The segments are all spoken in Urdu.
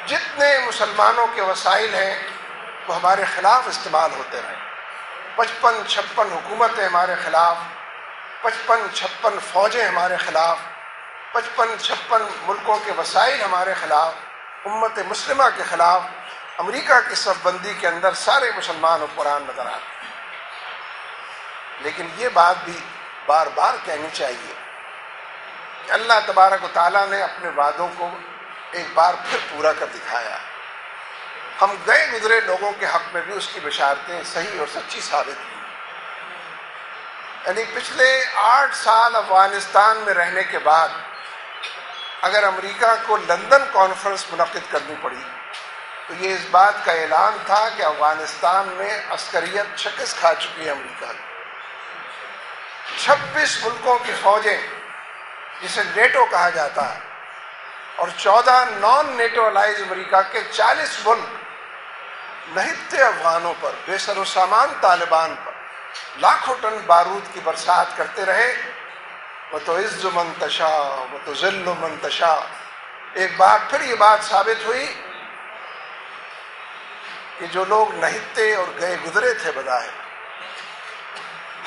جتنے مسلمانوں کے وسائل ہیں وہ ہمارے خلاف استعمال ہوتے رہے. 55-56 حکومتیں ہمارے خلاف، 55-56 فوجیں ہمارے خلاف، 55-56 ملکوں کے وسائل ہمارے خلاف، امت مسلمہ کے خلاف. امریکہ کی صف بندی کے اندر سارے مسلمان حکمران نظر آتے ہیں. لیکن یہ بات بھی بار بار کہنی چاہیے کہ اللہ تبارک و تعالیٰ نے اپنے وعدوں کو ایک بار پھر پورا کر دکھایا. ہم گئے گزرے لوگوں کے حق میں بھی اس کی بشارتیں صحیح اور سچی ثابت ہوئی. یعنی پچھلے 8 سال افغانستان میں رہنے کے بعد اگر امریکہ کو لندن کانفرنس منعقد کرنی پڑی تو یہ اس بات کا اعلان تھا کہ افغانستان میں عسکریت شکست کھا چکی ہے امریکہ کی. 26 ملکوں کی فوجیں جسے نیٹو کہا جاتا ہے اور 14 نان نیٹو الائز امریکہ کے 40 ملک نہتے افغانوں پر، بے سر و سامان طالبان پر لاکھوں ٹن بارود کی برسات کرتے رہے. وَتُعِزُّ مَن تَشَاءُ وَتُذِلُّ مَن تَشَاءُ. ایک بار پھر یہ بات ثابت ہوئی کہ جو لوگ نہتے اور گئے گزرے تھے بظاہر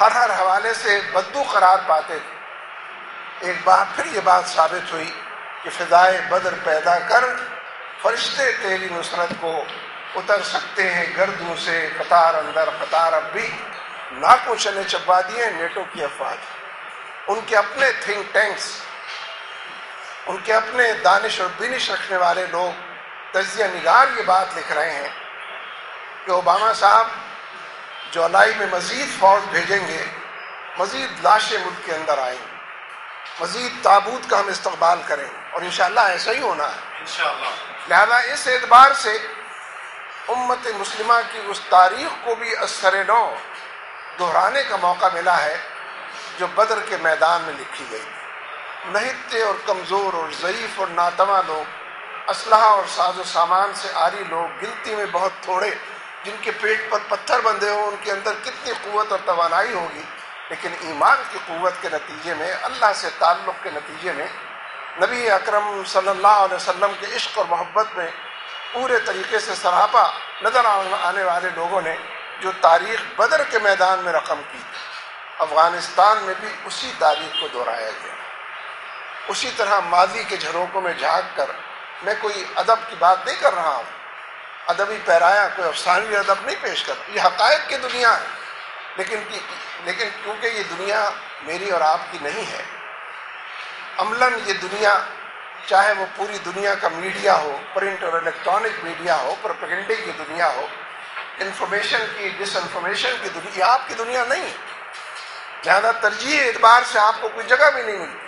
ہر حوالے سے بدو قرار پاتے تھے، ایک بار پھر یہ بات ثابت ہوئی کہ فضائے بدر پیدا کر فرشتے تیری نصرت کو اتر سکتے ہیں گردوں سے. قطار اندر قطار اب بھی ناکوں چنے چبا دیے نیٹو کی افواج. ان کے اپنے تھنک ٹینکس، ان کے اپنے دانش اور بینش رکھنے والے لوگ، تجزیہ نگار یہ بات لکھ رہے ہیں کہ اوباما صاحب جولائی میں مزید فوج بھیجیں گے، مزید لاشیں ملک کے اندر آئیں گی، مزید تابوت کا ہم استقبال کریں گے اور انشاءاللہ ایسا ہی ہونا ہے انشاءاللہ. لہذا اس اعتبار سے امت مسلمہ کی اس تاریخ کو بھی اثر نو دہرانے کا موقع ملا ہے جو بدر کے میدان میں لکھی گئی. نہتے اور کمزور اور ضعیف اور ناتواں لوگ، اسلحہ اور ساز و سامان سے عاری لوگ، گنتی میں بہت تھوڑے، جن کے پیٹ پر پتھر بندھے ہوں، ان کے اندر کتنی قوت اور توانائی ہوگی، لیکن ایمان کی قوت کے نتیجے میں، اللہ سے تعلق کے نتیجے میں، نبی اکرم صلی اللہ علیہ وسلم کے عشق اور محبت میں پورے طریقے سے سراپا نظر آنے والے لوگوں نے جو تاریخ بدر کے میدان میں رقم کی، افغانستان میں بھی اسی تاریخ کو دہرایا گیا. اسی طرح ماضی کے جھروکوں میں جھانک کر میں کوئی ادب کی بات نہیں کر رہا ہوں، ادبی پیرایا کوئی افسانوی ادب نہیں پیش کر رہا، یہ حقائق کی دنیا ہے. لیکن کیونکہ یہ دنیا میری اور آپ کی نہیں ہے، عملاً یہ دنیا چاہے وہ پوری دنیا کا میڈیا ہو، پرنٹ اور الیکٹرانک میڈیا ہو، پروپیگنڈے کی دنیا ہو، انفارمیشن کی ڈس انفارمیشن کی دنیا، یہ آپ کی دنیا نہیں ہے. لہذا ترجیح اعتبار سے آپ کو کوئی جگہ بھی نہیں ملتی.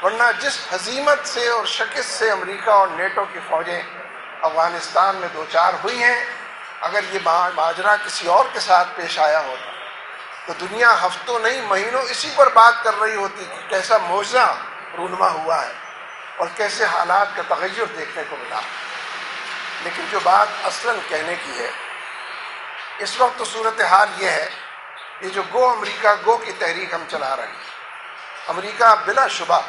ورنہ جس ہزیمت سے اور شکست سے امریکہ اور نیٹو کی فوجیں افغانستان میں دوچار ہوئی ہیں، اگر یہ ماجرا کسی اور کے ساتھ پیش آیا ہوتا تو دنیا ہفتوں نہیں مہینوں اسی پر بات کر رہی ہوتی کہ کیسا معجزہ رونما ہوا ہے اور کیسے حالات کا تغیر دیکھنے کو ملا. لیکن جو بات اصلاً کہنے کی ہے اس وقت تو صورتحال یہ ہے، یہ جو گو امریکہ گو کی تحریک ہم چلا رہے ہیں، امریکہ بلا شبہ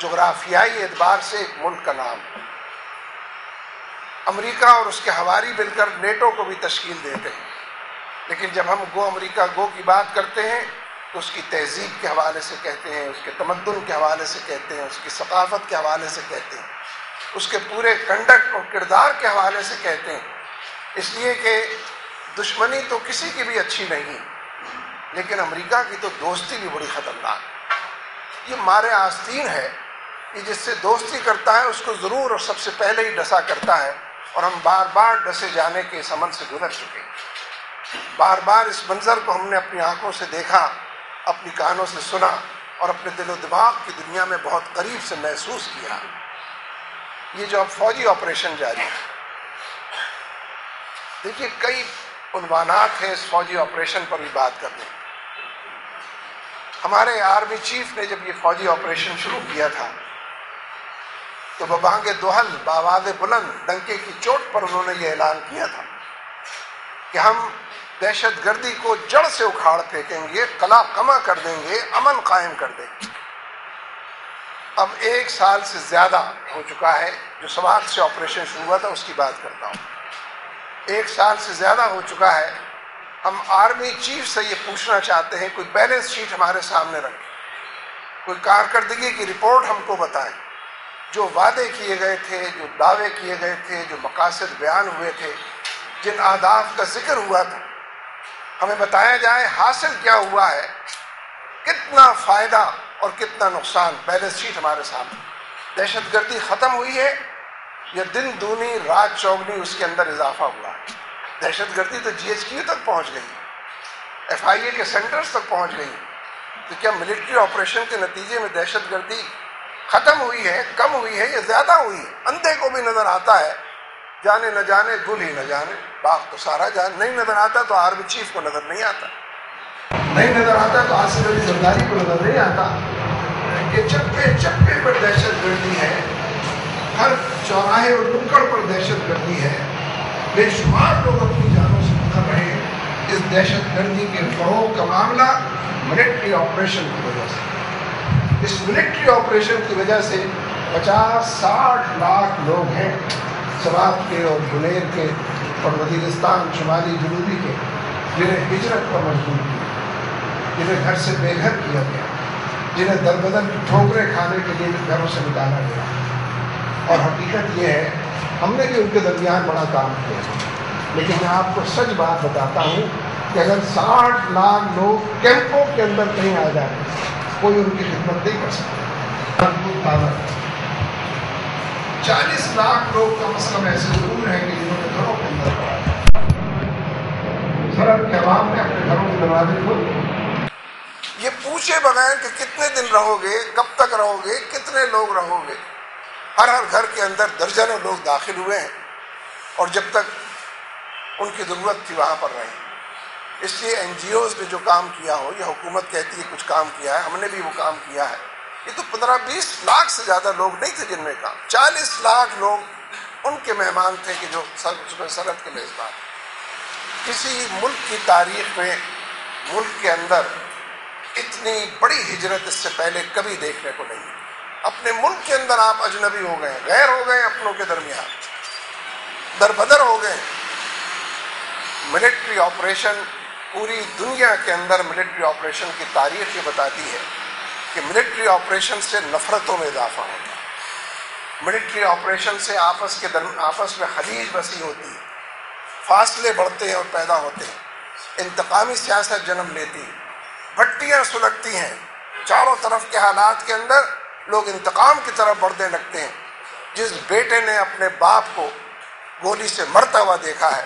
جغرافیائی اعتبار سے ایک ملک کا نام ہے. امریکہ اور اس کے حواری مل کر نیٹو کو بھی تشکیل دیتے ہیں، لیکن جب ہم گو امریکہ گو کی بات کرتے ہیں تو اس کی تہذیب کے حوالے سے کہتے ہیں، اس کے تمدن کے حوالے سے کہتے ہیں، اس کی ثقافت کے حوالے سے کہتے ہیں، اس کے پورے کنڈکٹ اور کردار کے حوالے سے کہتے ہیں. اس لیے کہ دشمنی تو کسی کی بھی اچھی نہیں، لیکن امریکہ کی تو دوستی بھی بڑی خطرناک ہے. یہ مارے آستین ہے کہ جس سے دوستی کرتا ہے اس کو ضرور اور سب سے پہلے ہی ڈسا کرتا ہے، اور ہم بار بار ڈسے جانے کے اس عمل سے گزر چکے ہیں. بار بار اس منظر کو ہم نے اپنی آنکھوں سے دیکھا، اپنی کانوں سے سنا اور اپنے دل و دماغ کی دنیا میں بہت قریب سے محسوس کیا. یہ جو اب فوجی آپریشن جاری ہے، دیکھیے کئی عنوانات ہیں اس فوجی آپریشن پر بھی بات کرنے. ہمارے آرمی چیف نے جب یہ فوجی آپریشن شروع کیا تھا تو ببانگ دوحل بآواز بلند ڈنکے کی چوٹ پر انہوں نے یہ اعلان کیا تھا کہ ہم دہشت گردی کو جڑ سے اکھاڑ پھینکیں گے، قلع کما کر دیں گے، امن قائم کر دیں گے. اب 1 سال سے زیادہ ہو چکا ہے، جو سوات سے آپریشن شروع ہوا تھا اس کی بات کرتا ہوں، 1 سال سے زیادہ ہو چکا ہے۔ ہم آرمی چیف سے یہ پوچھنا چاہتے ہیں کوئی بیلنس شیٹ ہمارے سامنے رکھیں، کوئی کارکردگی کی رپورٹ ہم کو بتائیں، جو وعدے کیے گئے تھے، جو دعوے کیے گئے تھے، جو مقاصد بیان ہوئے تھے، جن اہداف کا ذکر ہوا تھا، ہمیں بتایا جائے حاصل کیا ہوا ہے، کتنا فائدہ اور کتنا نقصان۔ بیلنس شیٹ ہمارے سامنے۔ دہشت گردی ختم ہوئی ہے یا دن دونی رات چوگنی اس کے اندر اضافہ ہوا ہے؟ دہشت گردی تو GHQ تک پہنچ گئی، FIA کے سینٹرز تک پہنچ گئی، تو کیا ملٹری آپریشن کے نتیجے میں دہشت گردی ختم ہوئی ہے، کم ہوئی ہے یا زیادہ ہوئی ہے؟ اندھے کو بھی نظر آتا ہے، جانے نہ جانے گل ہی نہ جانے، باغ تو سارا جان نہیں نظر آتا تو آرمی چیف کو نظر نہیں آتا، نہیں نظر آتا تو آصف علی زرداری کو نظر نہیں آتا کہ چپے چپے پر دہشت گردی ہے، ہر چوراہے اور نکڑ پر دہشت گردی ہے، بے شمار لوگ اپنی جانوں سے گزر رہے ہیں۔ اس دہشت گردی کے فروغ کا معاملہ ملٹری آپریشن کی وجہ سے، اس ملٹری آپریشن کی وجہ سے 50-60 لاکھ لوگ ہیں سوات کے اور بنیر کے اور وزیرستان شمالی جنوبی کے، جنہیں ہجرت پر مجبور کیا، جنہیں گھر سے بے گھر کیا گیا، جنہیں در بدر کی ٹھوکریں کھانے کے لیے گھروں سے نکالا گیا۔ اور حقیقت یہ ہے ہم نے بھی ان کے درمیان بڑا کام کیا، لیکن میں آپ کو سچ بات بتاتا ہوں کہ اگر 60 لاکھ لوگ کیمپوں کے اندر کہیں آ جائیں کوئی ان کی خدمت نہیں کر سکتا۔ 40 لاکھ لوگ کا مسئلہ ایسے ضرور ہے کہ جنہوں نے گھروں کے اندر پڑا ہے، سرحد کے عوام نے اپنے گھروں کے دروازے کھولے، یہ پوچھے بغیر کہ کتنے دن رہو گے، کب تک رہو گے، کتنے لوگ رہو گے، ہر گھر کے اندر درجنوں لوگ داخل ہوئے ہیں اور جب تک ان کی ضرورت تھی وہاں پر رہیں۔ اس لیے NGOز نے جو کام کیا ہو، یہ حکومت کہتی ہے کچھ کام کیا ہے، ہم نے بھی وہ کام کیا ہے، یہ تو 15-20 لاکھ سے زیادہ لوگ نہیں تھے جن میں کام، 40 لاکھ لوگ ان کے مہمان تھے کہ جو سرحد کے میزبان۔ کسی ملک کی تاریخ میں ملک کے اندر اتنی بڑی ہجرت اس سے پہلے کبھی دیکھنے کو نہیں ملی۔ اپنے ملک کے اندر آپ اجنبی ہو گئے، غیر ہو گئے، اپنوں کے درمیان در بدر ہو گئے۔ ملٹری آپریشن پوری دنیا کے اندر ملٹری آپریشن کی تاریخ یہ بتاتی ہے کہ ملٹری آپریشن سے نفرتوں میں اضافہ ہوتا ہے، ملٹری آپریشن سے آپس میں خلیج وسیع ہوتی ہے، فاصلے بڑھتے ہیں اور پیدا ہوتے ہیں، انتقامی سیاست جنم لیتی ہے، بھٹیاں سلگتی ہیں، چاروں طرف کے حالات کے اندر لوگ انتقام کی طرف بڑھنے لگتے ہیں۔ جس بیٹے نے اپنے باپ کو گولی سے مرتا ہوا دیکھا ہے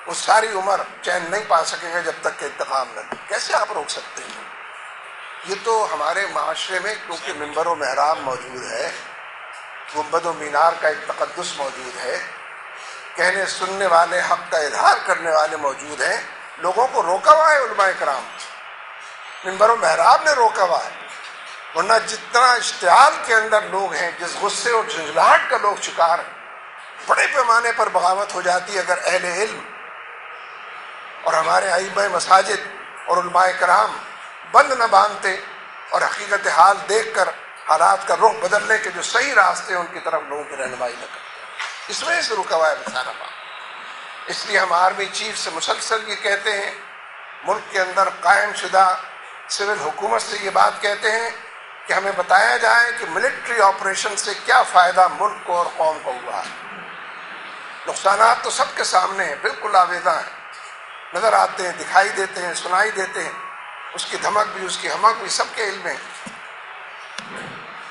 وہ ساری عمر چین نہیں پا سکے گا جب تک کہ انتقام نہ لے۔ کیسے آپ روک سکتے ہیں؟ یہ تو ہمارے معاشرے میں کیونکہ منبر و محراب موجود ہے، گنبد و مینار کا ایک تقدس موجود ہے، کہنے سننے والے حق کا اظہار کرنے والے موجود ہیں، لوگوں کو روکا ہوا ہے علماء کرام، منبر و محراب نے روکا ہوا ہے، ورنہ جتنا اشتعال کے اندر لوگ ہیں، جس غصے اور جھنجھلاہٹ کا لوگ شکار ہیں، بڑے پیمانے پر بغاوت ہو جاتی ہے اگر اہل علم اور ہمارے ائمہ مساجد اور علماء کرام بند نہ باندھتے اور حقیقت حال دیکھ کر حالات کا رخ بدلنے کے جو صحیح راستے ہیں ان کی طرف لوگوں کی رہنمائی نہ کرتے۔ اس وجہ سے رکا ہوا ہے سارا بات۔ اس لیے ہم آرمی چیف سے مسلسل یہ کہتے ہیں، ملک کے اندر قائم شدہ سول حکومت سے یہ بات کہتے ہیں کہ ہمیں بتایا جائے کہ ملٹری آپریشن سے کیا فائدہ ملک کو اور قوم کو ہوا ہے۔ نقصانات تو سب کے سامنے ہیں، بالکل آویزاں ہیں، نظر آتے ہیں، دکھائی دیتے ہیں، سنائی دیتے ہیں، اس کی دھمک بھی اس کی ہمک بھی سب کے علم میں۔